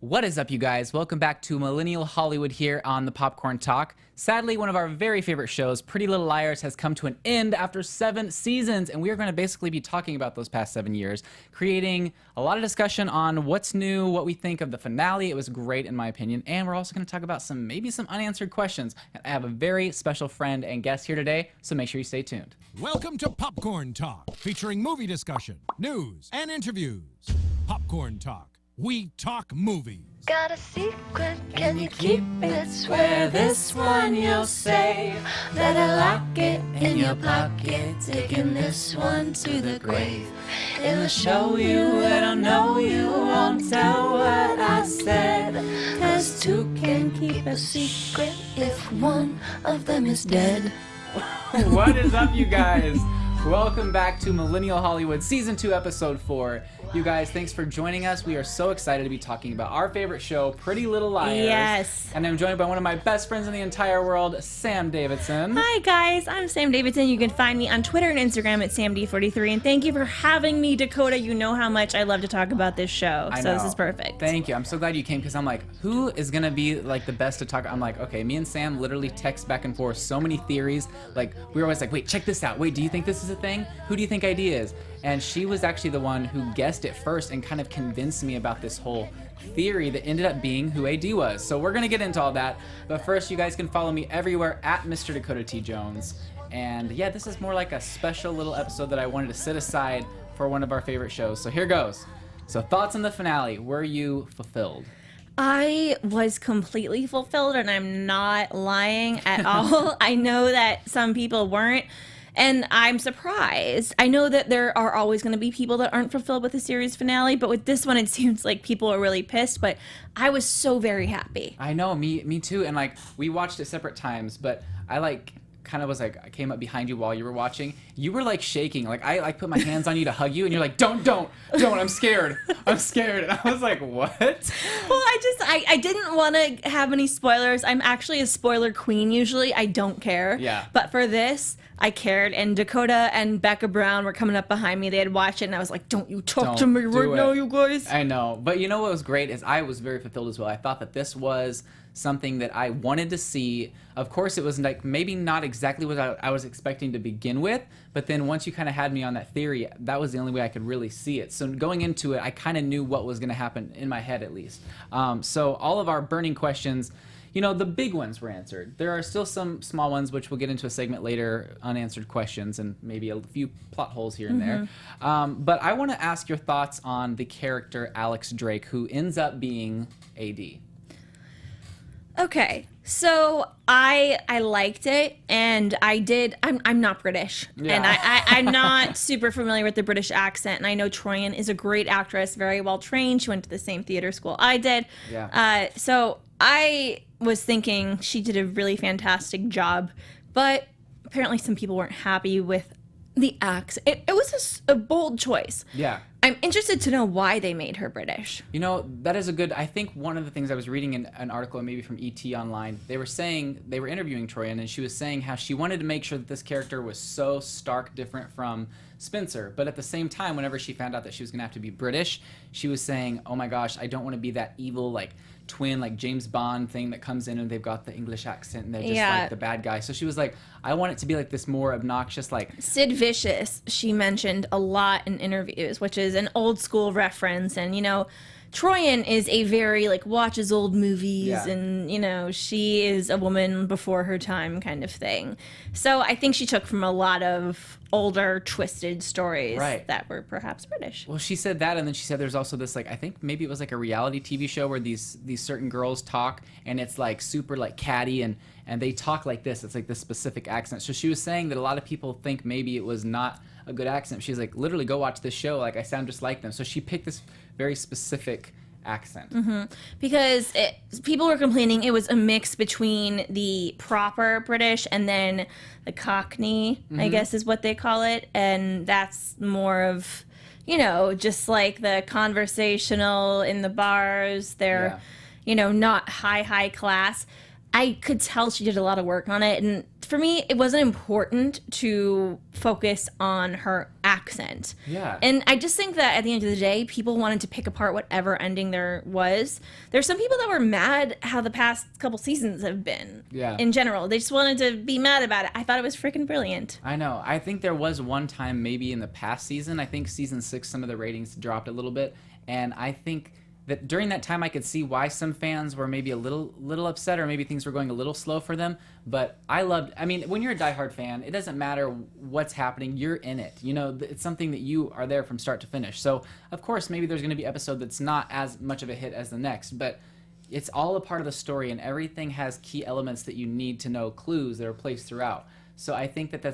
What is up, you guys? Welcome back to Millennial Hollywood here on the Popcorn Talk. Sadly, one of our very favorite shows, Pretty Little Liars, has come to an end after 7 seasons, and we are going to basically be talking about those past 7 years, creating a lot of discussion on what's new, what we think of the finale. It was great, in my opinion, and we're also going to talk about maybe some unanswered questions. And I have a very special friend and guest here today, so make sure you stay tuned. Welcome to Popcorn Talk, featuring movie discussion, news, and interviews. Popcorn Talk. We talk movies. Got a secret, can you keep it? Swear this one you'll say. Better lock it in your pocket, taking this one to the grave. It'll show you, it'll know you won't tell what I said. 'Cause two can keep a secret if one of them is dead. What is up, you guys? Welcome back to Millennial Hollywood Season 2, Episode 4. You guys, thanks for joining us. We are so excited to be talking about our favorite show, Pretty Little Liars. Yes. And I'm joined by one of my best friends in the entire world, Sam Davidson. Hi guys, I'm Sam Davidson. You can find me on Twitter and Instagram at SamD43. And thank you for having me, Dakota. You know how much I love to talk about this show. I So know. this is perfect. Thank you. I'm so glad you came because I'm like, who is going to be like the best to talk? I'm like, okay, me and Sam literally text back and forth so many theories. Like, we were always like, wait, check this out. Wait, do you think this is a thing? Who do you think idea is? And she was actually the one who guessed it first and kind of convinced me about this whole theory that ended up being who AD was. So we're going to get into all that. But first, you guys can follow me everywhere at Mr. Dakota T. Jones. And yeah, this is more like a special little episode that I wanted to set aside for one of our favorite shows. So here goes. So thoughts on the finale. Were you fulfilled? I was completely fulfilled, and I'm not lying at all. I know that some people weren't. And I'm surprised. I know that there are always going to be people that aren't fulfilled with the series finale, but with this one, it seems like people are really pissed. But I was so very happy. I know, me too. And like, we watched it separate times, but I kind of was like, I came up behind you while you were watching. You were like shaking. Like, I like put my hands on you to hug you, and you're like, don't, I'm scared. I'm scared. And I was like, what? Well, I didn't want to have any spoilers. I'm actually a spoiler queen usually. I don't care. Yeah. But for this, I cared. And Dakota and Becca Brown were coming up behind me. They had watched it, and I was like, don't you talk to me right now, you guys. I know. But you know what was great is I was very fulfilled as well. I thought that this was something that I wanted to see. Of course, it was like maybe not exactly what I was expecting to begin with, but then once you kind of had me on that theory, that was the only way I could really see it. So going into it, I kind of knew what was going to happen in my head at least. So all of our burning questions, you know, the big ones were answered. There are still some small ones, which we'll get into a segment later, unanswered questions and maybe a few plot holes here and there. But I want to ask your thoughts on the character Alex Drake, who ends up being AD. Okay, so I liked it, and I did. I'm not British, Yeah. and I'm not super familiar with the British accent. And I know Troyan is a great actress, very well trained. She went to the same theater school I did. Yeah. So I was thinking she did a really fantastic job, but apparently some people weren't happy with the accent. It was a bold choice. Yeah. I'm interested to know why they made her British. You know, that is a good, I think one of the things I was reading in an article, maybe from ET Online, they were interviewing Troyan, and she was saying how she wanted to make sure that this character was so stark different from Spencer. But at the same time, whenever she found out that she was going to have to be British, she was saying, oh my gosh, I don't want to be that evil, like, twin, like James Bond thing that comes in and they've got the English accent and they're just like the bad guy. So she was like, I want it to be like this more obnoxious, like... Sid Vicious, she mentioned a lot in interviews, which is an old school reference. And, you know, Troyan is a very, like, watches old movies and, you know, she is a woman before her time kind of thing. So I think she took from a lot of older, twisted stories that were perhaps British. Well, she said that, and then she said there's also this, like, I think maybe it was like a reality TV show where these certain girls talk, and it's like super like catty, and they talk like this. It's like this specific accent. So she was saying that a lot of people think maybe it was not a good accent. She's like, literally go watch this show. Like, I sound just like them. So she picked this very specific accent. Because people were complaining it was a mix between the proper British and then the Cockney, I guess is what they call it. And that's more of, you know, just like the conversational in the bars. They're, you know, not high class. I could tell she did a lot of work on it. And for me, it wasn't important to focus on her accent. Yeah. And I just think that at the end of the day, people wanted to pick apart whatever ending there was. There's some people that were mad how the past couple seasons have been. Yeah. In general. They just wanted to be mad about it. I thought it was freaking brilliant. I know. I think there was one time maybe in the past season, I think season 6, some of the ratings dropped a little bit. And I think that during that time I could see why some fans were maybe a little upset, or maybe things were going a little slow for them. But I mean, when you're a diehard fan, it doesn't matter what's happening, you're in it. You know, it's something that you are there from start to finish. So of course maybe there's going to be an episode that's not as much of a hit as the next, but it's all a part of the story, and everything has key elements that you need to know, clues that are placed throughout. So I think that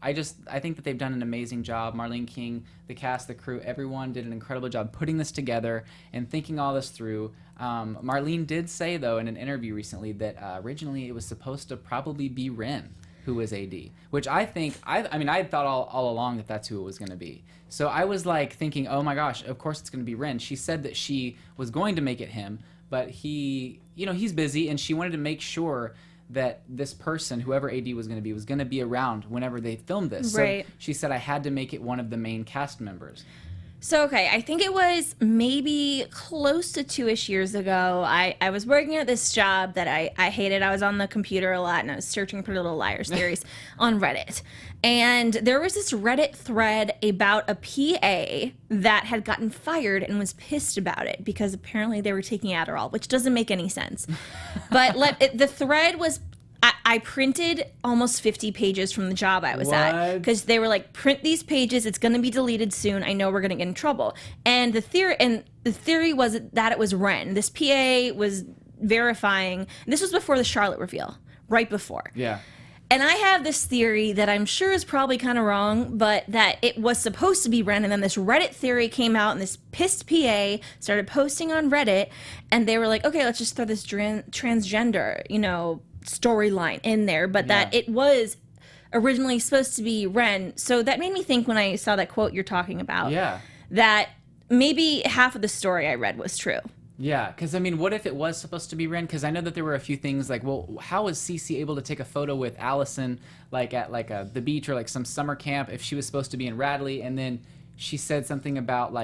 I think that they've done an amazing job. Marlene King, the cast, the crew, everyone did an incredible job putting this together and thinking all this through. Marlene did say, though, in an interview recently that originally it was supposed to probably be Ren who was AD, which I think, I thought all along that that's who it was going to be. So I was like thinking, oh my gosh, of course it's going to be Ren. She said that she was going to make it him, but he's busy, and she wanted to make sure that this person, whoever AD was going to be around whenever they filmed this. Right. So she said, I had to make it one of the main cast members. So, okay, I think it was maybe close to 2-ish years ago. I was working at this job that I hated. I was on the computer a lot, and I was searching for Little Liars theories on Reddit. And there was this Reddit thread about a PA that had gotten fired and was pissed about it because apparently they were taking Adderall, which doesn't make any sense. But the thread was... I printed almost 50 pages from the job I was at because they were like, print these pages. It's going to be deleted soon. I know we're going to get in trouble. And the theory was that it was Ren. This PA was verifying. This was before the Charlotte reveal, right before. Yeah. And I have this theory that I'm sure is probably kind of wrong, but that it was supposed to be Ren. And then this Reddit theory came out, and this pissed PA started posting on Reddit, and they were like, okay, let's just throw this transgender, storyline in there, but that it was originally supposed to be Ren. So that made me think when I saw that quote you're talking about, that maybe half of the story I read was true. Yeah, because what if it was supposed to be Ren? Because I know that there were a few things like, well, how was Cece able to take a photo with Allison at the beach or some summer camp if she was supposed to be in Radley? And then she said something about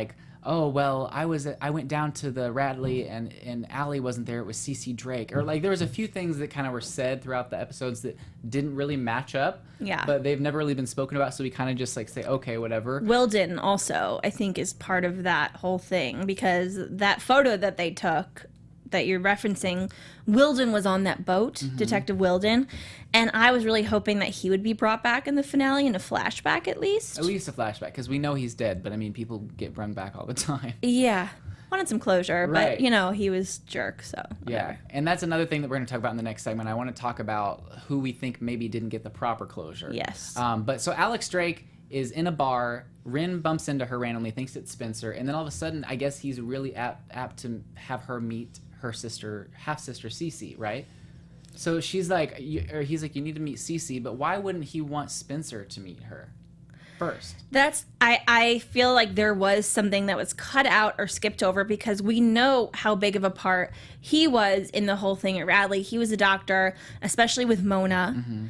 oh, well, I went down to the Radley and Allie wasn't there. It was Cece Drake. Or there was a few things that kind of were said throughout the episodes that didn't really match up. Yeah. But they've never really been spoken about, so we kind of just say, okay, whatever. Wilden also, I think, is part of that whole thing because that photo that they took that you're referencing, Wilden was on that boat, Detective Wilden, and I was really hoping that he would be brought back in the finale in a flashback at least. At least a flashback, because we know he's dead, but people get run back all the time. Yeah. Wanted some closure, right. But, he was jerk, so whatever. Yeah, and that's another thing that we're going to talk about in the next segment. I want to talk about who we think maybe didn't get the proper closure. Yes. But so Alex Drake is in a bar. Rin bumps into her randomly, thinks it's Spencer, and then all of a sudden, I guess he's really apt to have her meet her half-sister Cece, right? So she's he's like, you need to meet Cece, but why wouldn't he want Spencer to meet her first? I feel like there was something that was cut out or skipped over because we know how big of a part he was in the whole thing at Radley. He was a doctor, especially with Mona. Mm-hmm.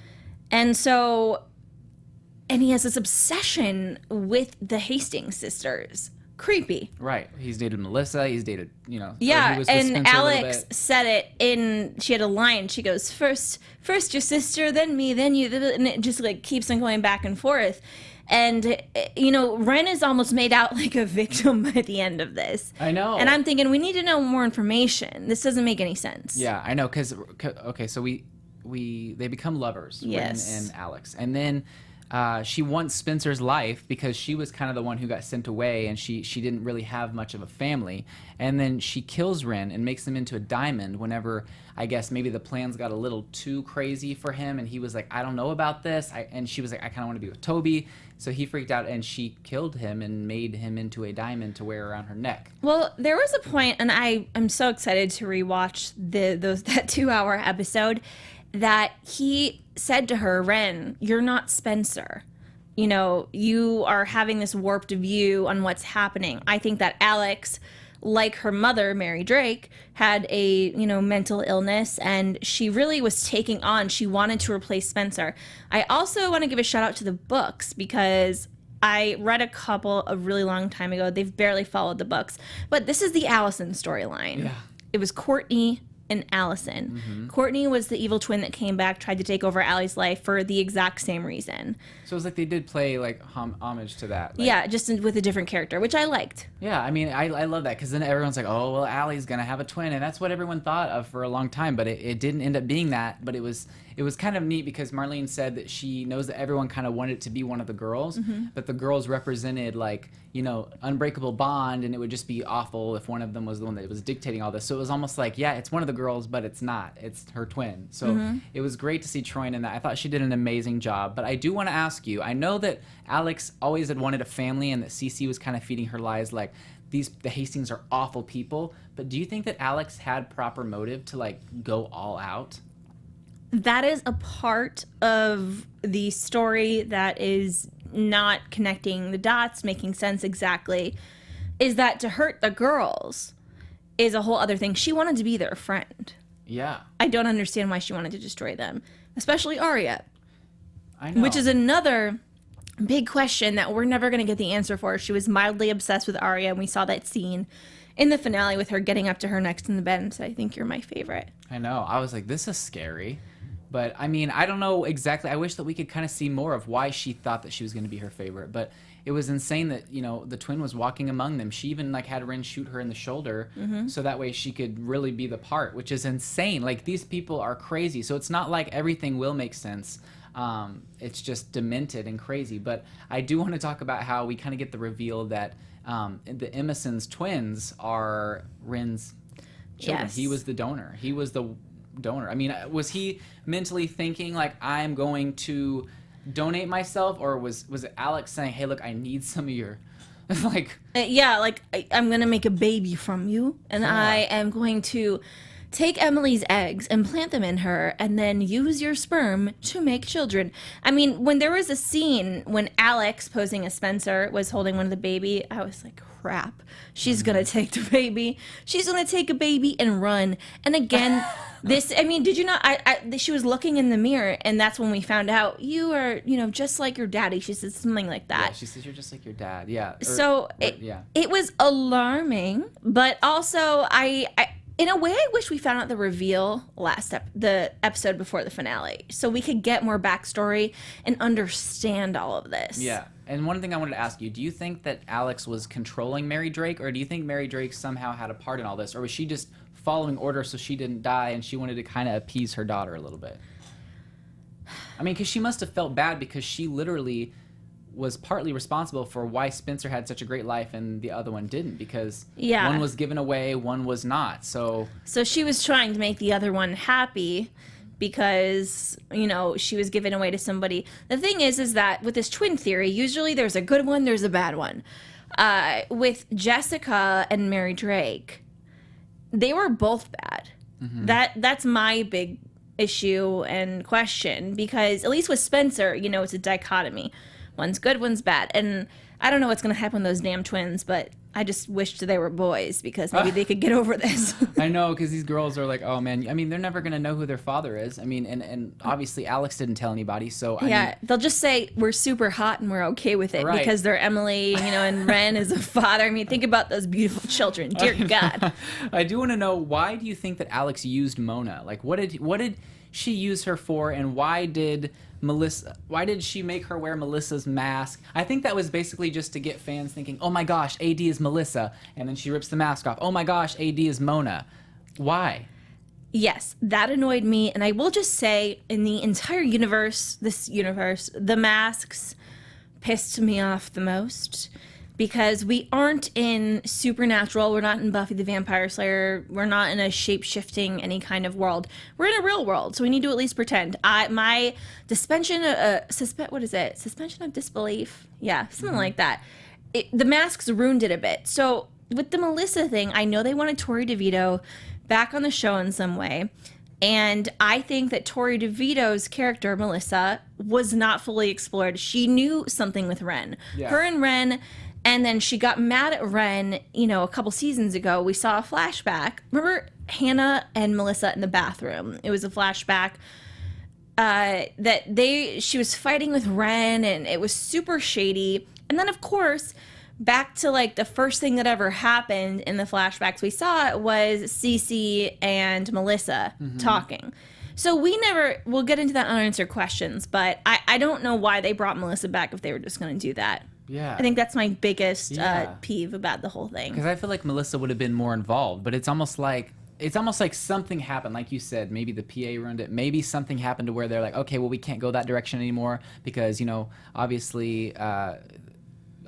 And he has this obsession with the Hastings sisters. Creepy. Right. He's dated Melissa. He's dated, Yeah, he was with and Spencer Alex said it she had a line. She goes, first your sister, then me, then you. And it just keeps on going back and forth. And, Ren is almost made out like a victim by the end of this. I know. And I'm thinking, we need to know more information. This doesn't make any sense. Yeah, I know. Because, okay, so they become lovers, yes. Ren and Alex. And then she wants Spencer's life because she was kind of the one who got sent away, and she didn't really have much of a family. And then she kills Ren and makes him into a diamond whenever, I guess, maybe the plans got a little too crazy for him, and he was like, I don't know about this. And she was like, I kind of want to be with Toby. So he freaked out, and she killed him and made him into a diamond to wear around her neck. Well, there was a point, and I'm so excited to rewatch that 2-hour episode, that he said to her, Ren, you're not Spencer. You are having this warped view on what's happening. I think that Alex, like her mother, Mary Drake, had a, mental illness, and she really was she wanted to replace Spencer. I also want to give a shout out to the books because I read a couple a really long time ago. They've barely followed the books. But this is the Allison storyline. Yeah. It was Courtney and Allison. Courtney was the evil twin that came back, tried to take over Allie's life for the exact same reason. So it was like they did play like homage to that. Like, Yeah, just with a different character, which I liked. Yeah, I mean, I love that because then everyone's like, oh, well, Allie's going to have a twin. And that's what everyone thought of for a long time. But it didn't end up being that. But it was kind of neat because Marlene said that she knows that everyone kind of wanted it to be one of the girls. But the girls represented, like, you know, unbreakable bond. And it would just be awful if one of them was the one that was dictating all this. So it was almost like, yeah, it's one of the girls, but it's not. It's her twin. So it was great to see Troy in that. I thought she did an amazing job. But I do want to ask you, I know that Alex always had wanted a family and that Cece was kind of feeding her lies like, the Hastings are awful people. But do you think that Alex had proper motive to, like, go all out? That is a part of the story that is not connecting the dots, making sense exactly, is that to hurt the girls is a whole other thing. She wanted to be their friend. Yeah. I don't understand why she wanted to destroy them, especially Arya. I know. Which is another big question that we're never going to get the answer for. She was mildly obsessed with Arya, and we saw that scene in the finale with her getting up to her next in the bed and said, I think you're my favorite. I know. I was like, this is scary. But, I mean, I don't know exactly. I wish that we could kind of see more of why she thought that she was going to be her favorite. But it was insane that, you know, the twin was walking among them. She even, like, had Ren shoot her in the shoulder so that way she could really be the part, which is insane. Like, these people are crazy. So it's not like everything will make sense. It's just demented and crazy. But I do want to talk about how we kind of get the reveal that the Emerson's twins are Ren's children. Yes. He was the donor. He was the donor. I mean, was he mentally thinking like, I'm going to donate myself, or was it Alex saying, hey, look, I need some of your like I'm gonna make a baby from you, and I am going to take Emily's eggs and plant them in her and then use your sperm to make children. I mean, when there was a scene when Alex, posing as Spencer, was holding one of the baby, I was like, crap, she's gonna take the baby. She's gonna take a baby and run. And again, did you not, she was looking in the mirror, and that's when we found out, you are, just like your daddy. She said something like that. Yeah, she says you're just like your dad. Yeah. It was alarming, but also in a way, I wish we found out the reveal the episode before the finale, so we could get more backstory and understand all of this. Yeah, and one thing I wanted to ask you, do you think that Alex was controlling Mary Drake, or do you think Mary Drake somehow had a part in all this, or was she just following orders so she didn't die and she wanted to kind of appease her daughter a little bit? I mean, because she must have felt bad because she literally was partly responsible for why Spencer had such a great life and the other one didn't, because one was given away, one was not. So she was trying to make the other one happy because, she was given away to somebody. The thing is that with this twin theory, usually there's a good one, there's a bad one. With Jessica and Mary Drake, they were both bad. That's my big issue and question, because at least with Spencer, it's a dichotomy. One's good, one's bad. And I don't know what's going to happen with those damn twins, but I just wished they were boys because maybe they could get over this. I know, because these girls are like, oh, man. I mean, they're never going to know who their father is. I mean, and obviously Alex didn't tell anybody, so I mean, they'll just say we're super hot and we're okay with it because they're Emily, and Ren is a father. I mean, think about those beautiful children. Dear God. I do want to know, why do you think that Alex used Mona? Like, what did she use her for, and why did she make her wear Melissa's mask? I think that was basically just to get fans thinking, oh my gosh, AD is Melissa, and then she rips the mask off. Oh my gosh, AD is Mona. Why? Yes, that annoyed me, and I will just say, in the entire universe, the masks pissed me off the most, because we aren't in Supernatural, we're not in Buffy the Vampire Slayer, we're not in a shape-shifting any kind of world. We're in a real world, so we need to at least pretend. My suspension of disbelief? Yeah, something like that. The masks ruined it a bit. So with the Melissa thing, I know they wanted Tori DeVito back on the show in some way, and I think that Tori DeVito's character, Melissa, was not fully explored. She knew something with Ren. Yeah. Her and Ren... And then she got mad at Ren, a couple seasons ago. We saw a flashback. Remember Hannah and Melissa in the bathroom? It was a flashback. she was fighting with Ren, and it was super shady. And then, of course, back to like the first thing that ever happened in the flashbacks we saw was Cece and Melissa talking. So we'll get into that unanswered questions, but I don't know why they brought Melissa back if they were just going to do that. Yeah. I think that's my biggest peeve about the whole thing. Because I feel like Melissa would have been more involved, but it's almost like something happened. Like you said, maybe the PA ruined it. Maybe something happened to where they're like, okay, well, we can't go that direction anymore because, obviously,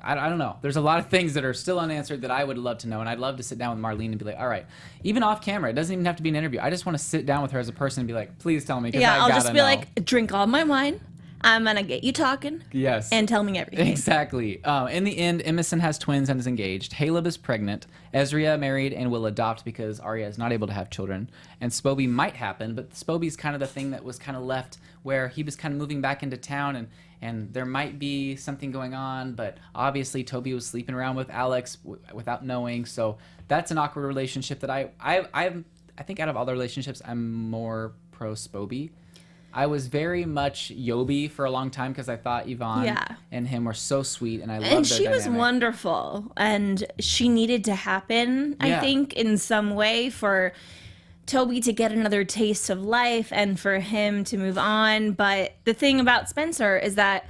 I don't know. There's a lot of things that are still unanswered that I would love to know, and I'd love to sit down with Marlene and be like, all right, even off camera, it doesn't even have to be an interview. I just want to sit down with her as a person and be like, please tell me, because Yeah, I I'll gotta just be know. like, drink all my wine. I'm going to get you talking. Yes. And tell me everything. Exactly. In the end, Emerson has twins and is engaged. Caleb is pregnant. Ezria married and will adopt because Arya is not able to have children. And Spoby might happen, but Spoby's kind of the thing that was kind of left where he was kind of moving back into town and there might be something going on, but obviously Toby was sleeping around with Alex without knowing. So that's an awkward relationship that I think out of all the relationships, I'm more pro Spoby. I was very much Yobi for a long time because I thought Yvonne and him were so sweet, and I loved their And she was dynamic. wonderful, and she needed to happen, I think, in some way for Toby to get another taste of life and for him to move on. But the thing about Spencer is that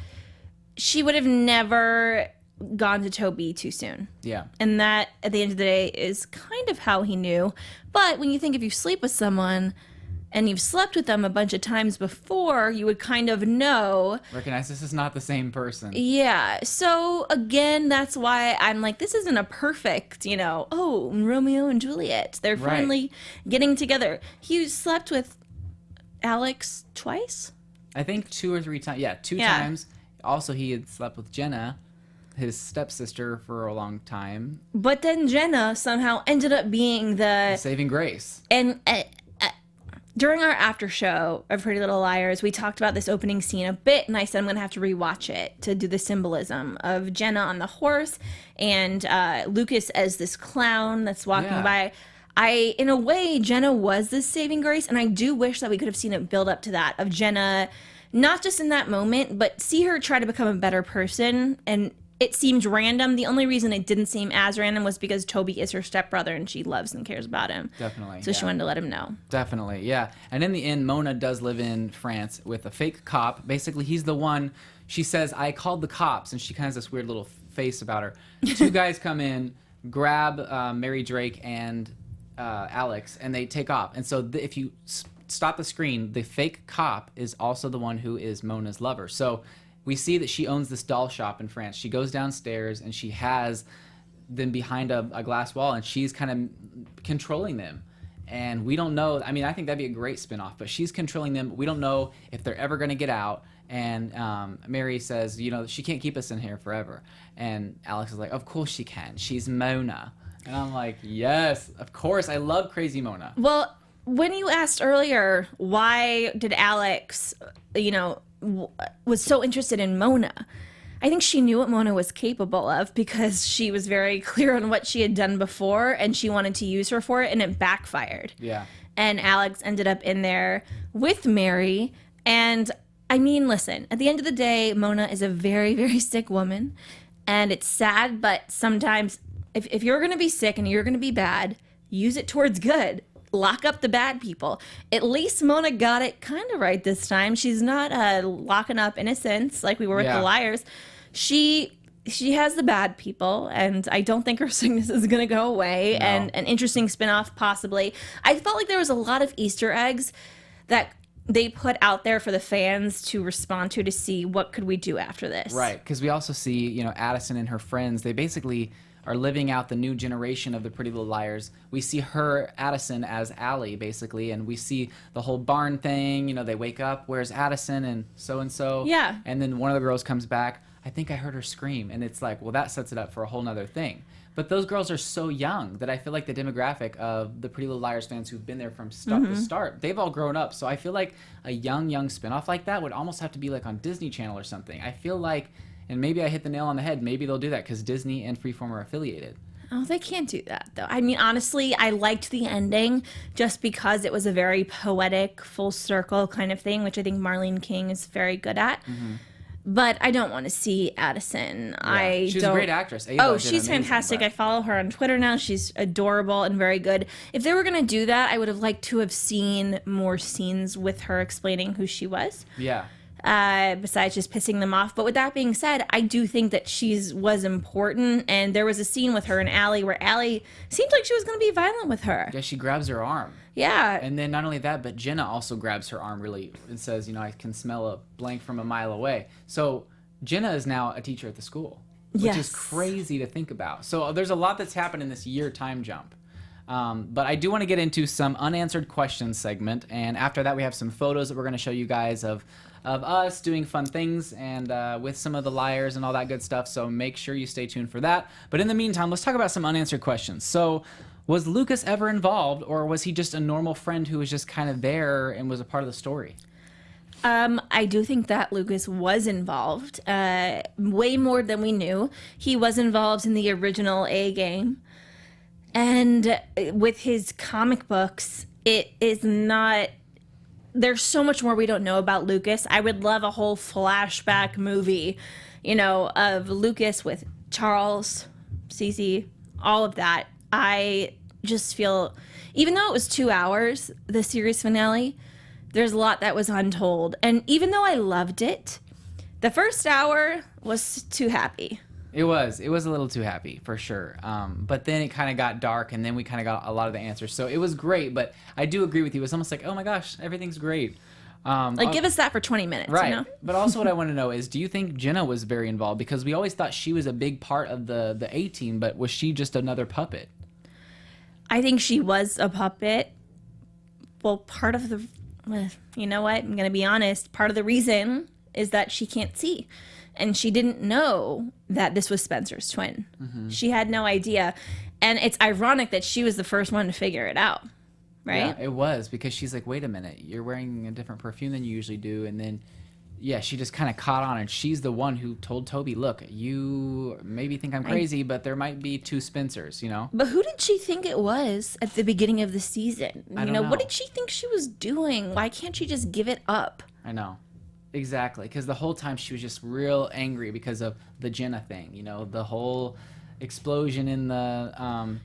she would have never gone to Toby too soon. Yeah. And that, at the end of the day, is kind of how he knew. But when you think if you sleep with someone and you've slept with them a bunch of times before, you would kind of know. Recognize this is not the same person. Yeah. So, again, that's why I'm like, this isn't a perfect, Romeo and Juliet. They're finally getting together. He slept with Alex twice? I think 2 or 3 times. Yeah, 2 times. Also, he had slept with Jenna, his stepsister, for a long time. But then Jenna somehow ended up being the Saving grace. And during our after show of Pretty Little Liars, we talked about this opening scene a bit, and I said I'm going to have to rewatch it to do the symbolism of Jenna on the horse and Lucas as this clown that's walking by. In a way, Jenna was this saving grace, and I do wish that we could have seen it build up to that, of Jenna, not just in that moment, but see her try to become a better person. And it seemed random. The only reason it didn't seem as random was because Toby is her stepbrother and she loves and cares about him. Definitely. So she wanted to let him know. Definitely, yeah. And in the end, Mona does live in France with a fake cop. Basically, he's the one, she says, I called the cops, and she kind of has this weird little face about her. 2 guys come in, grab Mary Drake and Alex, and they take off. And so if you stop the screen, the fake cop is also the one who is Mona's lover. So we see that she owns this doll shop in France. She goes downstairs and she has them behind a glass wall, and she's kind of controlling them. And we don't know. I mean, I think that'd be a great spinoff, but she's controlling them. We don't know if they're ever going to get out. And Mary says, she can't keep us in here forever. And Alex is like, of course she can. She's Mona. And I'm like, yes, of course. I love Crazy Mona. Well, when you asked earlier, why did Alex, was so interested in Mona, I think she knew what Mona was capable of because she was very clear on what she had done before, and she wanted to use her for it, and it backfired. Yeah. And Alex ended up in there with Mary. And I mean, listen, at the end of the day, Mona is a very, very sick woman, and it's sad, but sometimes if you're going to be sick and you're going to be bad, use it towards good. Lock up the bad people. At least Mona got it kind of right this time. She's not locking up innocents like we were with the liars. She has the bad people, and I don't think her sickness is going to go away. No. And an interesting spinoff, possibly. I felt like there was a lot of Easter eggs that they put out there for the fans to respond to see what could we do after this. Right, because we also see, Addison and her friends, they basically are living out the new generation of the Pretty Little Liars. We see her, Addison, as Allie, basically, and we see the whole barn thing. They wake up, where's Addison, and so. Yeah. And then one of the girls comes back, I think I heard her scream, and it's like, well, that sets it up for a whole nother thing. But those girls are so young that I feel like the demographic of the Pretty Little Liars fans who've been there from start to start, they've all grown up. So I feel like a young spinoff like that would almost have to be like on Disney Channel or something. I feel like, and maybe I hit the nail on the head, maybe they'll do that because Disney and Freeform are affiliated. Oh, they can't do that, though. I mean, honestly, I liked the ending just because it was a very poetic, full circle kind of thing, which I think Marlene King is very good at. But I don't want to see Addison. Yeah. She's a great actress. Ava did she's amazing, fantastic. but- I follow her on Twitter now. She's adorable and very good. If they were going to do that, I would have liked to have seen more scenes with her explaining who she was. Yeah. Besides just pissing them off. But with that being said, I do think that was important. And there was a scene with her and Allie where Allie seemed like she was going to be violent with her. Yeah, she grabs her arm. Yeah. And then not only that, but Jenna also grabs her arm really and says, I can smell a blank from a mile away. So Jenna is now a teacher at the school, which is crazy to think about. So there's a lot that's happened in this year time jump. But I do want to get into some unanswered questions segment. And after that, we have some photos that we're going to show you guys of us doing fun things and with some of the liars and all that good stuff. So make sure you stay tuned for that. But in the meantime, let's talk about some unanswered questions. So was Lucas ever involved, or was he just a normal friend who was just kind of there and was a part of the story? I do think that Lucas was involved, way more than we knew. He was involved in the original A game. And with his comic books, it is not... There's so much more we don't know about Lucas. I would love a whole flashback movie, of Lucas with Charles, Cece, all of that. I just feel, even though it was 2 hours, the series finale, there's a lot that was untold. And even though I loved it, the first hour was too happy. It was a little too happy, for sure. But then it kind of got dark, and then we kind of got a lot of the answers. So it was great, but I do agree with you. It was almost like, oh my gosh, everything's great. Give us that for 20 minutes, right. But also what I want to know is, do you think Jenna was very involved? Because we always thought she was a big part of the A-team, but was she just another puppet? I think she was a puppet. Well, part of the... You know what? I'm going to be honest. Part of the reason is that she can't see. And she didn't know that this was Spencer's twin. Mm-hmm. She had no idea. And it's ironic that she was the first one to figure it out, right? Yeah, it was, because she's like, wait a minute, you're wearing a different perfume than you usually do. And then, yeah, she just kind of caught on, and she's the one who told Toby, look, you maybe think I'm crazy, but there might be two Spencers, But who did she think it was at the beginning of the season? I don't know. What did she think she was doing? Why can't she just give it up? I know. Exactly, because the whole time she was just real angry because of the Jenna thing, the whole explosion in the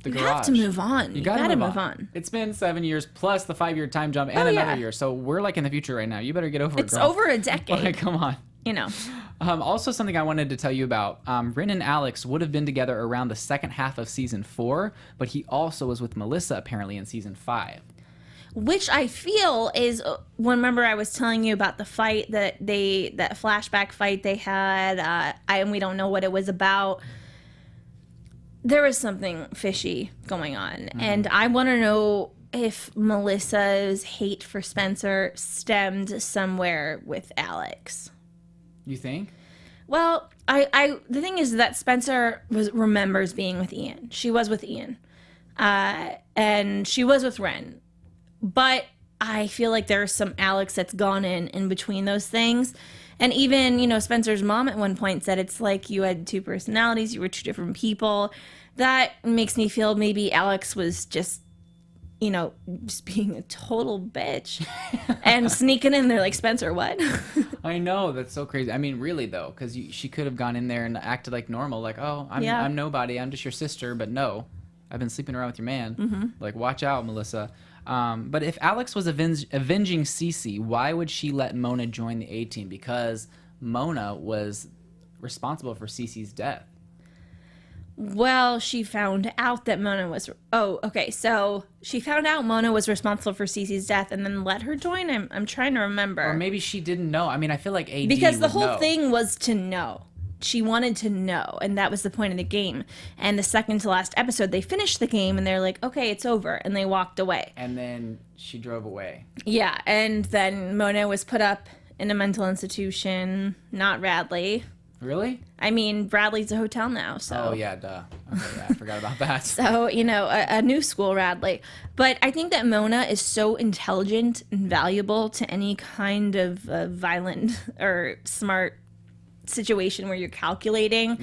garage. You have to move on. You gotta move on. It's been 7 years plus the 5-year time jump and another year, so we're like in the future right now. You better get over it, It's girl. over a decade. Like, come on. Also, something I wanted to tell you about. Rin and Alex would have been together around the second half of season 4, but he also was with Melissa apparently in season 5. Which I feel is, remember I was telling you about the fight that flashback fight they had, and we don't know what it was about. There was something fishy going on, and I want to know if Melissa's hate for Spencer stemmed somewhere with Alex. You think? Well, the thing is that Spencer remembers being with Ian. She was with Ian, and she was with Ren. But I feel like there's some Alex that's gone in between those things. And even, Spencer's mom at one point said it's like you had two personalities, you were two different people. That makes me feel maybe Alex was just, just being a total bitch and sneaking in there like, Spencer, what? I know, that's so crazy. I mean, really, though, because she could have gone in there and acted like normal, like, oh, I'm nobody, I'm just your sister, but no, I've been sleeping around with your man. Mm-hmm. Like, watch out, Melissa. But if Alex was avenging Cece, why would she let Mona join the A-team? Because Mona was responsible for Cece's death. Well, she found out that Mona was... Oh, okay. So she found out Mona was responsible for Cece's death and then let her join? I'm trying to remember. Or maybe she didn't know. I mean, I feel like AD because the whole know. thing was to know. She wanted to know, and that was the point of the game. And the second to last episode, they finished the game, and they're like, okay, it's over, and they walked away. And then she drove away. Yeah, and then Mona was put up in a mental institution, not Radley. Really? I mean, Bradley's a hotel now, so... Oh, yeah, duh. Okay, yeah, I forgot about that. So, a new school Radley. But I think that Mona is so intelligent and valuable to any kind of violent or smart situation where you're calculating,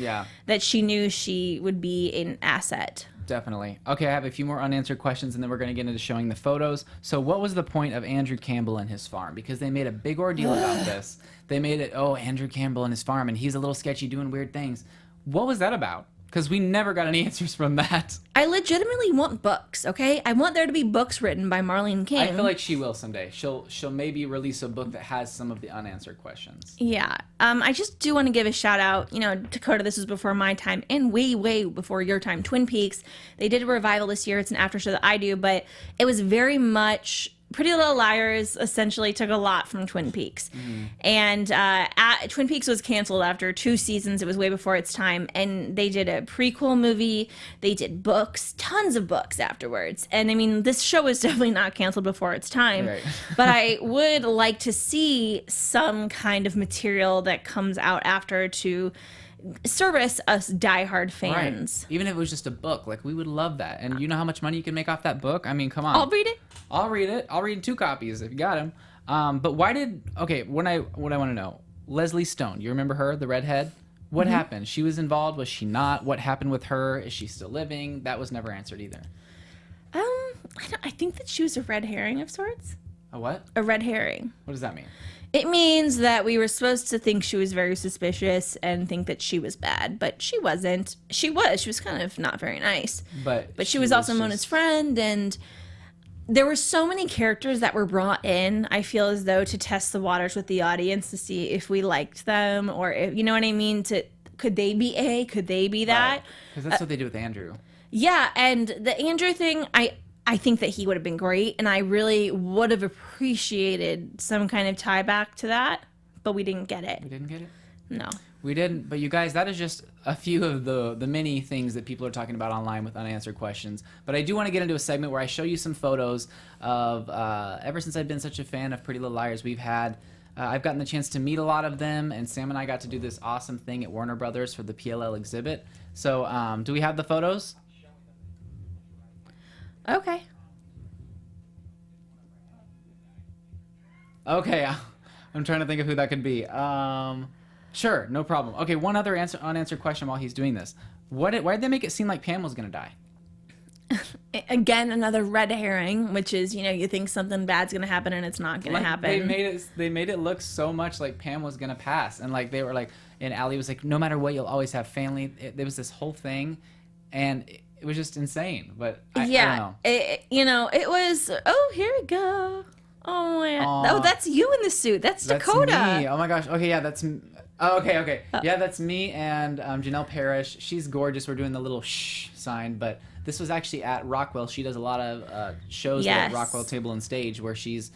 that she knew she would be an asset Definitely. Okay, I have a few more unanswered questions, and then we're going to get into showing the photos. So what was the point of Andrew Campbell and his farm? Because they made a big ordeal about this. They made it, Andrew Campbell and his farm, and he's a little sketchy doing weird things. What was that about? Because we never got any answers from that. I legitimately want books, okay? I want there to be books written by Marlene King. I feel like she will someday. She'll maybe release a book that has some of the unanswered questions. Yeah. I just do want to give a shout out. Dakota, this was before my time and way, way before your time. Twin Peaks. They did a revival this year. It's an after show that I do, but it was very much... Pretty Little Liars essentially took a lot from Twin Peaks. And Twin Peaks was canceled after 2 seasons. It was way before its time. And they did a prequel movie. They did books, tons of books afterwards. And I mean, this show was definitely not canceled before its time. Right. But I would like to see some kind of material that comes out after to service us diehard fans. Right. Even if it was just a book, like we would love that. And you know how much money you can make off that book? I mean, come on. I'll read it. I'll read it. I'll read 2 copies if you got them. But why did... Okay, what I want to know. Leslie Stone, you remember her, the redhead? What happened? She was involved? Was she not? What happened with her? Is she still living? That was never answered either. I think that she was a red herring of sorts. A what? A red herring. What does that mean? It means that we were supposed to think she was very suspicious and think that she was bad, but she wasn't. She was kind of not very nice. But she was also Mona's friend, and there were so many characters that were brought in, I feel as though, to test the waters with the audience to see if we liked them or if, you know what I mean? Could they be A? Could they be that? Because that's what they did with Andrew. Yeah, and the Andrew thing, I think that he would have been great, and I really would have appreciated some kind of tie back to that, but we didn't get it. We didn't get it? No. We didn't, but you guys, that is just a few of the many things that people are talking about online with unanswered questions. But I do want to get into a segment where I show you some photos of, ever since I've been such a fan of Pretty Little Liars, I've gotten the chance to meet a lot of them, and Sam and I got to do this awesome thing at Warner Brothers for the PLL exhibit. So, do we have the photos? Okay. Okay, I'm trying to think of who that could be. Sure, no problem. Okay, one other unanswered question while he's doing this. Why did they make it seem like Pam was going to die? Again, another red herring, which is, you think something bad's going to happen and it's not going to happen. They made it look so much like Pam was going to pass. And like they were like, and Allie was like, no matter what, you'll always have family. There was this whole thing, and it was just insane. But I don't know. It was, here we go. Oh, man. Oh, that's you in the suit. That's Dakota. That's me. Oh, my gosh. Okay, yeah, that's... Oh, okay. Yeah, that's me and Janelle Parrish. She's gorgeous. We're doing the little shh sign, but this was actually at Rockwell. She does a lot of shows at Rockwell Table and Stage where she's,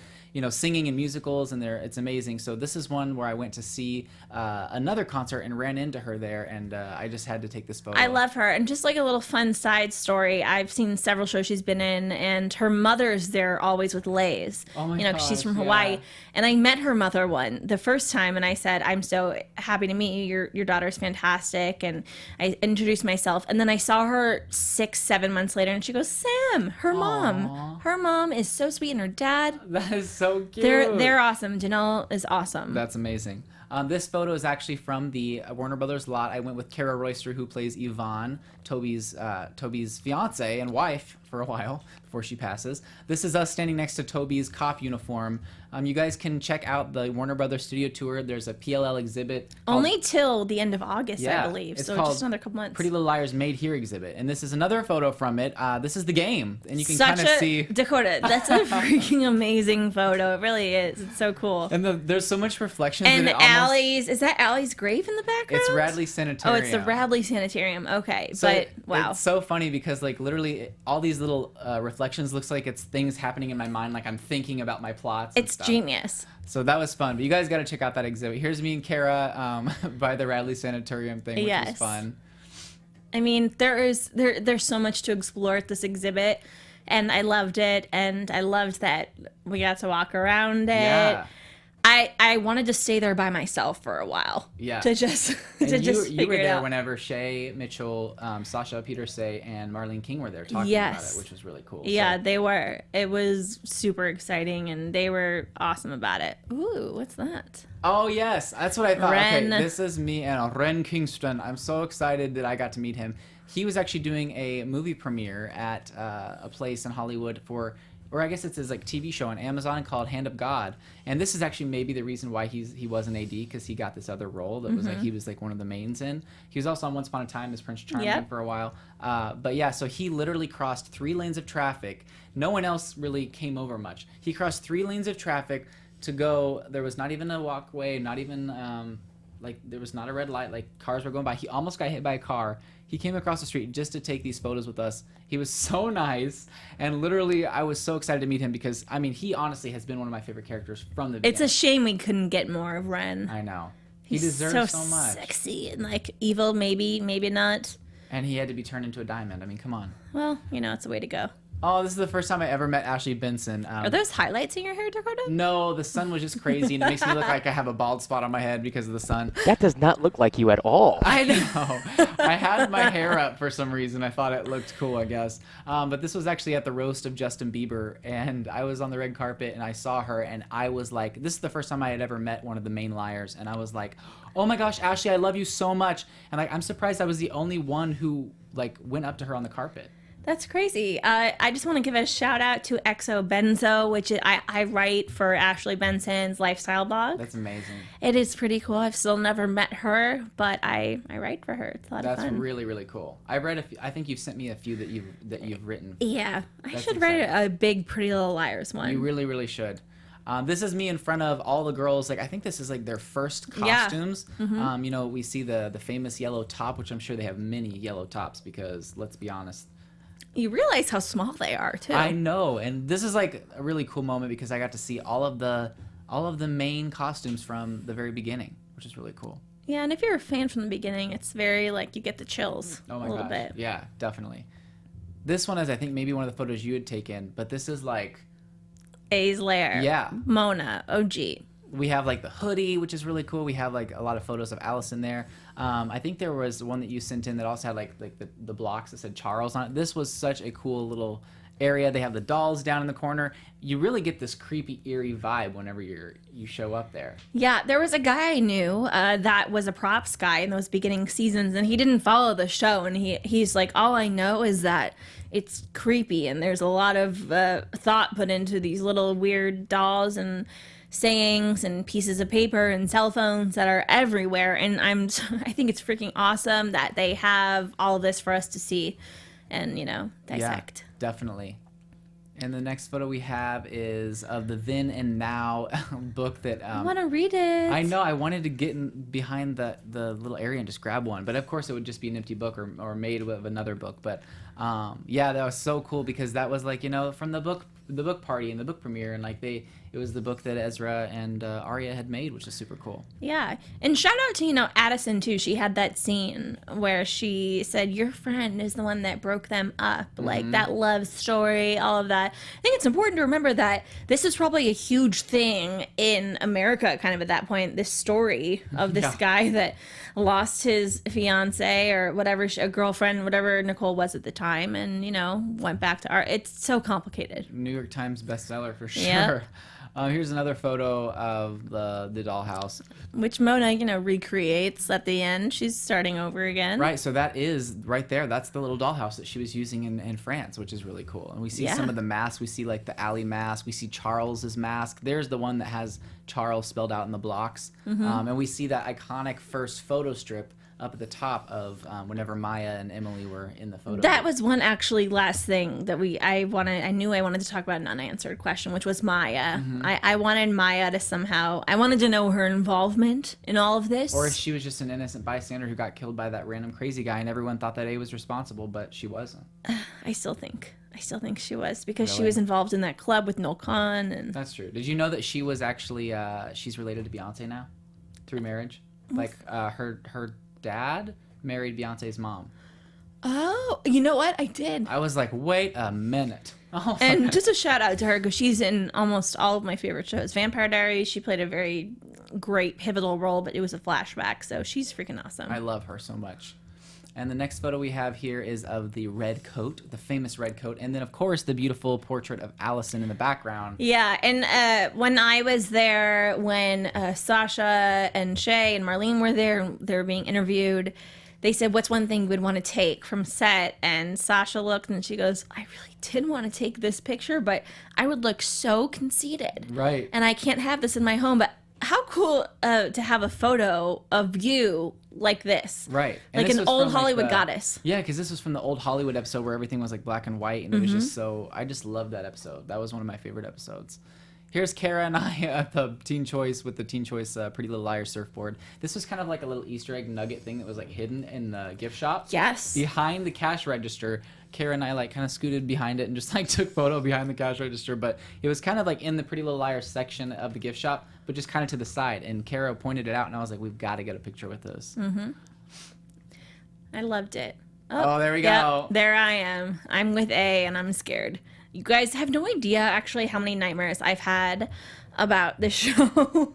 singing in musicals, and it's amazing. So this is one where I went to see another concert and ran into her there, and I just had to take this photo. I love her. And just like a little fun side story, I've seen several shows she's been in, and her mother's there always with Lays. Oh my gosh, because she's from Hawaii. yeah. And I met her mother the first time, and I said, I'm so happy to meet you. Your daughter's fantastic. And I introduced myself. And then I saw her 6-7 months later, and she goes, Sam, her mom. Her mom is so sweet, and her dad. That is so cute. They're awesome. Janelle is awesome. That's amazing. This photo is actually from the Warner Brothers lot. I went with Kara Royster, who plays Yvonne, Toby's fiance and wife for a while before she passes. This is us standing next to Toby's cop uniform. You guys can check out the Warner Brothers studio tour. There's a PLL exhibit. Only till the end of August, I believe. It's so called just another couple months. Pretty Little Liars Made Here exhibit. And this is another photo from it. This is the game. And you can kind of see... Dakota, that's a freaking amazing photo. It really is. It's so cool. And there's so much reflection. And is that Allie's grave in the background? It's Radley Sanitarium. Oh, it's the Radley Sanitarium. Okay. So but, wow. It's so funny because, like, literally all these little reflections looks like it's things happening in my mind, like I'm thinking about my plots and It's stuff. genius. So that was fun. But you guys got to check out that exhibit. Here's me and Kara by the Radley Sanitarium thing, which was fun. I mean, there's so much to explore at this exhibit, and I loved it, and I loved that we got to walk around it. Yeah. I wanted to stay there by myself for a while. Yeah. To just And to just you were figure it there out. whenever Shay Mitchell, Sasha Peterse, and Marlene King were there talking about it, which was really cool. Yeah, So, they were. It was super exciting, and they were awesome about it. Ooh, what's that? oh yes, that's what I thought. Ren. Okay, this is me and Ren Kingston. I'm so excited that I got to meet him. He was actually doing a movie premiere at a place in Hollywood for, or I guess it's his like TV show on Amazon called Hand of God. And this is actually maybe the reason why he was an AD, because he got this other role that was like he was like one of the mains in. He was also on Once Upon a Time as Prince Charming for a while. But yeah, so he literally crossed 3 lanes of traffic. No one else really came over much. He crossed 3 lanes of traffic to go. There was not even a walkway, not even like there was not a red light. Like cars were going by. He almost got hit by a car. He came across the street just to take these photos with us. He was so nice, and literally I was so excited to meet him because I mean he honestly has been one of my favorite characters from the beginning. It's a shame we couldn't get more of Ren. I know. He He's deserves so much. Sexy and like evil, maybe not. And he had to be turned into a diamond. I mean, come on. Well, you know, it's a way to go. Oh, this is the first time I ever met Ashley Benson. Are those highlights in your hair, Dakota? No, the sun was just crazy, and it makes me look like I have a bald spot on my head because of the sun. That does not look like you at all. I know. I had my hair up for some reason. I thought it looked cool, I guess. But this was actually at the roast of Justin Bieber, and I was on the red carpet, and I saw her, and I was like, this is the first time I had ever met one of the main liars, and I was like, oh my gosh, Ashley, I love you so much. And like, I'm surprised I was the only one who like went up to her on the carpet. That's crazy. I just want to give a shout out to Exo Benzo, which I write for Ashley Benson's lifestyle blog. That's amazing. It is pretty cool. I've still never met her, but I write for her. It's a lot of fun. That's really, really cool. I read a few, I think you've sent me a few that you've written. Yeah, I That's should write exciting. a big Pretty Little Liars one. You really, really should. This is me in front of all the girls. Like I think this is like their first costumes. You know, we see the famous yellow top, which I'm sure they have many yellow tops because let's be honest. You realize how small they are, too. I know, and this is like a really cool moment because I got to see all of the main costumes from the very beginning, which is really cool. Yeah, and if you're a fan from the beginning, it's very like you get the chills Oh my a little gosh. bit. Yeah, definitely. This one is I think maybe one of the photos you had taken, but this is like A's Lair. Yeah. Mona, OG. we have like the hoodie, which is really cool. We have like a lot of photos of Alice in there. I think there was one that you sent in that also had like the blocks that said Charles on it. This was such a cool little area. They have the dolls down in the corner. You really get this creepy, eerie vibe whenever you show up there. Yeah, there was a guy I knew that was a props guy in those beginning seasons, and he didn't follow the show. And he's like, all I know is that it's creepy, and there's a lot of thought put into these little weird dolls and sayings and pieces of paper and cell phones that are everywhere. And I think it's freaking awesome that they have all of this for us to see and, dissect. Yeah, definitely. And the next photo we have is of the Then and Now book that I want to read it. I know I wanted to get in behind the little area and just grab one, but of course it would just be an empty book or made with another book. But yeah, that was so cool because that was like from the book party and the book premiere, and like it was the book that Ezra and Arya had made, which is super cool. Yeah, and shout out to Addison too. She had that scene where she said your friend is the one that broke them up, like that love story, all of that. I think it's important to remember that this is probably a huge thing in America, kind of at that point. This story of this guy that lost his fiance or whatever, a girlfriend, whatever Nicole was at the time, and went back to art. It's so complicated. New York Times bestseller for sure. Yep. Here's another photo of the dollhouse. Which Mona, recreates at the end. She's starting over again. Right, so that is right there. That's the little dollhouse that she was using in France, which is really cool. And we see some of the masks. We see like the alley mask. We see Charles's mask. There's the one that has Charles spelled out in the blocks. And we see that iconic first photo strip up at the top of whenever Maya and Emily were in the photo. That was one actually last thing that I knew I wanted to talk about an unanswered question, which was Maya. I wanted Maya to I wanted to know her involvement in all of this. Or if she was just an innocent bystander who got killed by that random crazy guy and everyone thought that A was responsible, but she wasn't. I still think she was because she was involved in that club with Noel Khan. And That's true. Did you know that she was actually, she's related to Beyonce now through marriage? Like her dad married Beyonce's mom. Oh, you know what? I did. I was like, wait a minute. Oh, And just a shout out to her because she's in almost all of my favorite shows. Vampire Diaries, she played a very great pivotal role, but it was a flashback, so she's freaking awesome. I love her so much. And the next photo we have here is of the red coat, the famous red coat, and then of course the beautiful portrait of Allison in the background. Yeah, and when I was there, when Sasha and Shay and Marlene were there, they were being interviewed. They said, "What's one thing you would want to take from set?" And Sasha looked and she goes, "I really did want to take this picture, but I would look so conceited. Right. And I can't have this in my home. But how cool to have a photo of you like this. Right. And Like this an was old from, like, Hollywood the- goddess. Yeah, because this was from the old Hollywood episode where everything was like black and white, and it was just so. I just loved that episode. That was one of my favorite episodes. Here's Kara and I at the Teen Choice with the Teen Choice Pretty Little Liars surfboard. This was kind of like a little Easter egg nugget thing that was like hidden in the gift shop. Yes. Behind the cash register, Kara and I like kind of scooted behind it and just like took photo behind the cash register. But it was kind of like in the Pretty Little Liars section of the gift shop, but just kind of to the side. And Kara pointed it out, and I was like, we've got to get a picture with this. I loved it. Oh, there we Yep, go. there I am. I'm with A and I'm scared. You guys have no idea actually how many nightmares I've had about this show.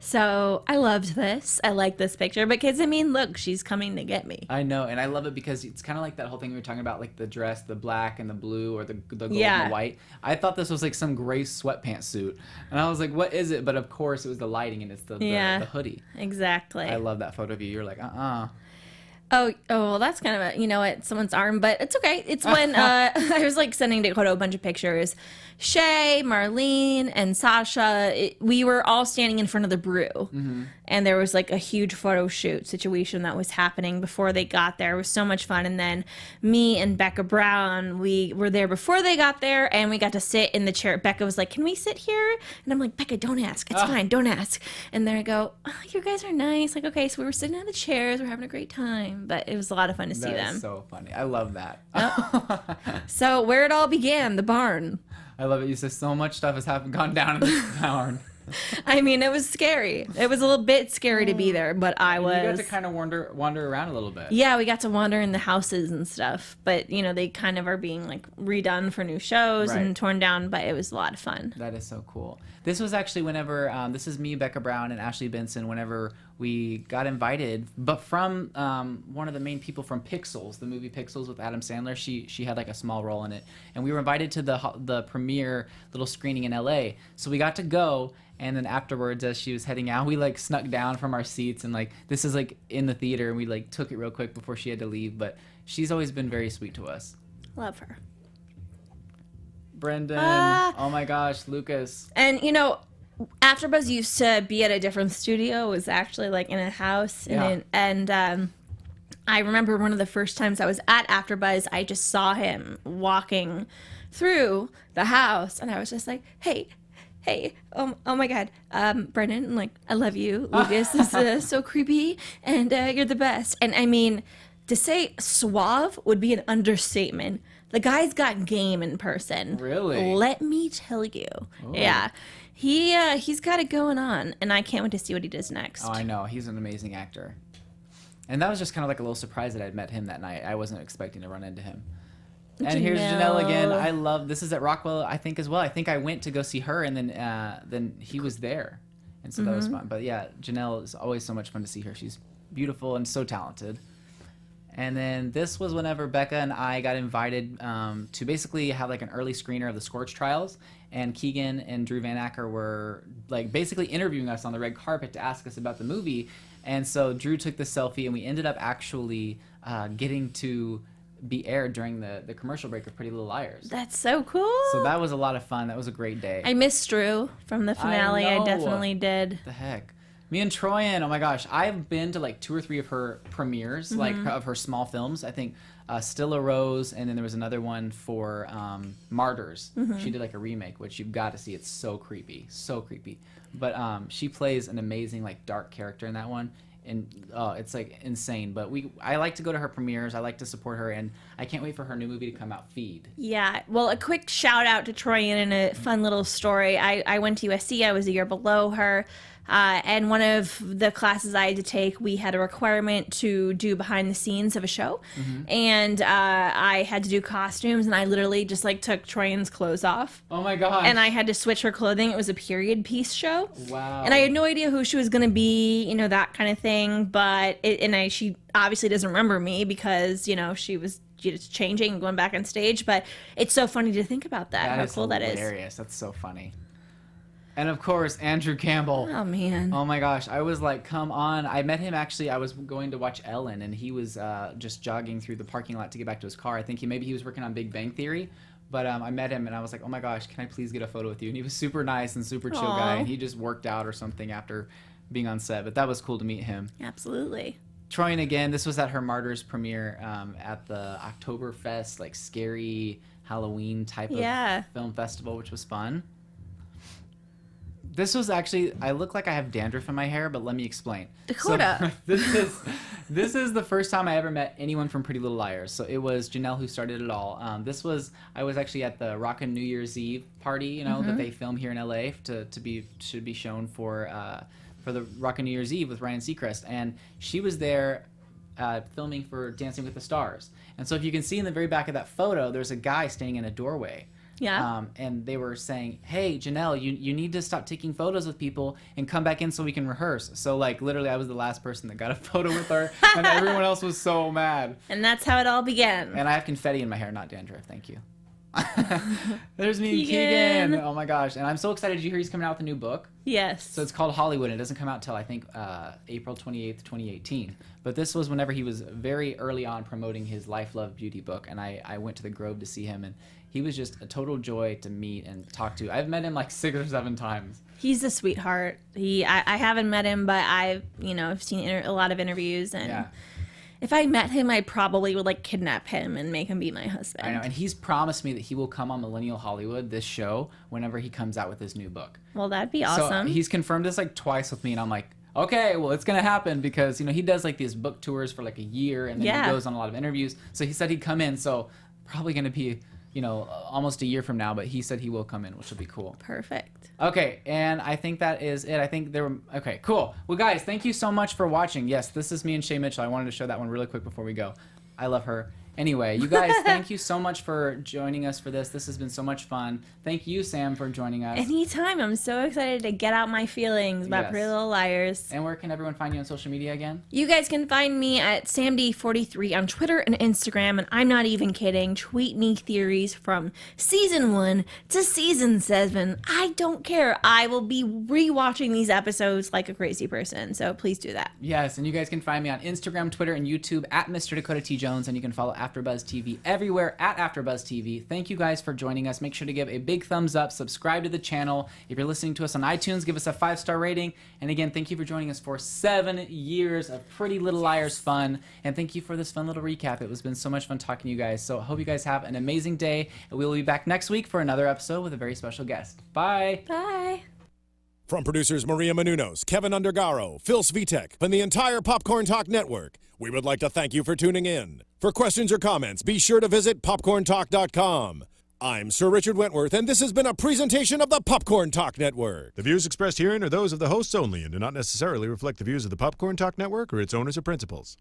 So I loved this. I like this picture because, I mean, look, she's coming to get me. I know, and I love it because it's kind of like that whole thing we were talking about, like the dress, the black and the blue, or the gold Yeah. and the white. I thought this was like some gray sweatpants suit, and I was like, "What is it?" But of course, it was the lighting, and it's the hoodie. Exactly. I love that photo of you. You're like, Oh, well, that's kind of a, you know what, someone's arm, but it's okay. It's when I was like sending Dakota a bunch of pictures. Shay, Marlene, and Sasha, we were all standing in front of the brew. And there was like a huge photo shoot situation that was happening before they got there. It was so much fun. And then me and Becca Brown, we were there before they got there, and we got to sit in the chair. Becca was like, "Can we sit here?" And I'm like, "Becca, don't ask. It's fine. Don't ask." And then I go, "Oh, you guys are nice." Like, okay, so we were sitting on the chairs. We're having a great time. But it was a lot of fun to see That them. is so funny. I love that. So where it all began, the barn. I love it. You said so much stuff has gone down in this barn. I mean, it was scary. It was a little bit scary to be there, but I was. You got to kind of wander around a little bit. Yeah, we got to wander in the houses and stuff. But, you know, they kind of are being like redone for new shows Right. and torn down, but it was a lot of fun. That is so cool. This was actually whenever, this is me, Becca Brown, and Ashley Benson, whenever we got invited, but from one of the main people from Pixels, the movie Pixels with Adam Sandler. She had like a small role in it. And we were invited to the premiere little screening in LA. So we got to go, and then afterwards, as she was heading out, we like snuck down from our seats, and like, this is like in the theater, and we like took it real quick before she had to leave. But she's always been very sweet to us. Love her. Brendan, oh my gosh, Lucas. And, you know, AfterBuzz used to be at a different studio. It was actually like in a house. Yeah. And I remember one of the first times I was at AfterBuzz, I just saw him walking through the house. And I was just like, hey, oh my God, Brendan, like, I love you. Lucas is so creepy, and you're the best. And I mean, to say suave would be an understatement. The guy's got game in person. Really? Let me tell you. Yeah. He's got it going on, and I can't wait to see what he does next. Oh, I know. He's an amazing actor. And that was just kind of like a little surprise that I'd met him that night. I wasn't expecting to run into him. And here's Janelle again. I love, this is at Rockwell, I think, as well. I think I went to go see her, and then he was there. And so that was fun. But yeah, Janelle is always so much fun to see her. She's beautiful and so talented. And then this was whenever Becca and I got invited to basically have like an early screener of the Scorch Trials. And Keegan and Drew Van Acker were like basically interviewing us on the red carpet to ask us about the movie. And so Drew took the selfie, and we ended up actually getting to be aired during the commercial break of Pretty Little Liars. That's so cool. So that was a lot of fun. That was a great day. I missed Drew from the finale. I know. definitely did. The heck. Me and Troyan, oh my gosh, I've been to like 2 or 3 of her premieres, like of her small films. I think Still a Rose, and then there was another one for Martyrs. She did like a remake, which you've got to see. It's so creepy, so creepy. But she plays an amazing like dark character in that one, and it's like insane. But I like to go to her premieres. I like to support her, and I can't wait for her new movie to come out, Feed. Yeah. Well, a quick shout out to Troyan and a fun little story. I went to USC. I was a year below her. And one of the classes I had to take, we had a requirement to do behind the scenes of a show. And I had to do costumes, and I literally just like took Troyan's clothes off. Oh my god. And I had to switch her clothing. It was a period piece show. Wow. And I had no idea who she was going to be, you know, that kind of thing. But she obviously doesn't remember me because, you know, she was just changing and going back on stage. But it's so funny to think about that, how cool that is. Hilarious. That's so funny. And of course, Andrew Campbell. Oh, man. Oh my gosh. I was like, come on. I met him actually. I was going to watch Ellen, and he was just jogging through the parking lot to get back to his car. I think maybe he was working on Big Bang Theory. But I met him, and I was like, oh my gosh, can I please get a photo with you? And he was super nice and super chill guy, and he just worked out or something after being on set. But that was cool to meet him. Absolutely. Troyan again, this was at her Martyrs premiere at the Oktoberfest, like scary Halloween type of film festival, which was fun. This was actually, I look like I have dandruff in my hair, but let me explain. Dakota. So, this is the first time I ever met anyone from Pretty Little Liars. So it was Janelle who started it all. I was actually at the Rockin' New Year's Eve party, you know, that they film here in LA should be shown for the Rockin' New Year's Eve with Ryan Seacrest, and she was there filming for Dancing with the Stars. And so if you can see in the very back of that photo, there's a guy standing in a doorway. Yeah. And they were saying, hey, Janelle, you need to stop taking photos with people and come back in so we can rehearse. So, like, literally, I was the last person that got a photo with her, and everyone else was so mad. And that's how it all began. And I have confetti in my hair, not dandruff. Thank you. There's me and Keegan. Oh, my gosh. And I'm so excited. Did you hear he's coming out with a new book? Yes. So it's called Hollywood, and it doesn't come out till, I think, April 28th, 2018. But this was whenever he was very early on promoting his Life, Love, Beauty book, and I went to the Grove to see him, and he was just a total joy to meet and talk to. I've met him like 6 or 7 times. He's a sweetheart. I haven't met him, but I've seen a lot of interviews, and if I met him, I probably would like kidnap him and make him be my husband. I know, and he's promised me that he will come on Millennial Hollywood, this show, whenever he comes out with his new book. Well, that'd be awesome. So he's confirmed this like twice with me, and I'm like, okay, well, it's gonna happen because he does like these book tours for like a year, and then he goes on a lot of interviews. So he said he'd come in. So probably gonna be almost a year from now, but he said he will come in, which will be cool. Perfect. Okay, and I think that is it. I think okay, cool. Well, guys, thank you so much for watching. Yes, this is me and Shay Mitchell. I wanted to show that one really quick before we go. I love her. Anyway, you guys, thank you so much for joining us for this. This has been so much fun. Thank you, Sam, for joining us. Anytime. I'm so excited to get out my feelings about Pretty Little Liars. And where can everyone find you on social media again? You guys can find me at SamD43 on Twitter and Instagram, and I'm not even kidding. Tweet me theories from season 1 to season 7. I don't care. I will be rewatching these episodes like a crazy person, so please do that. Yes, and you guys can find me on Instagram, Twitter, and YouTube at Mr. Dakota T. Jones, and you can follow AfterBuzz TV everywhere at AfterBuzz TV. Thank you guys for joining us. Make sure to give a big thumbs up, subscribe to the channel. If you're listening to us on iTunes, give us a 5-star rating. And again, thank you for joining us for 7 years of Pretty Little Liars fun. And thank you for this fun little recap. It has been so much fun talking to you guys. So I hope you guys have an amazing day. And we will be back next week for another episode with a very special guest. Bye. Bye. From producers Maria Menounos, Kevin Undergaro, Phil Svitek, and the entire Popcorn Talk Network, we would like to thank you for tuning in. For questions or comments, be sure to visit popcorntalk.com. I'm Sir Richard Wentworth, and this has been a presentation of the Popcorn Talk Network. The views expressed herein are those of the hosts only and do not necessarily reflect the views of the Popcorn Talk Network or its owners or principals.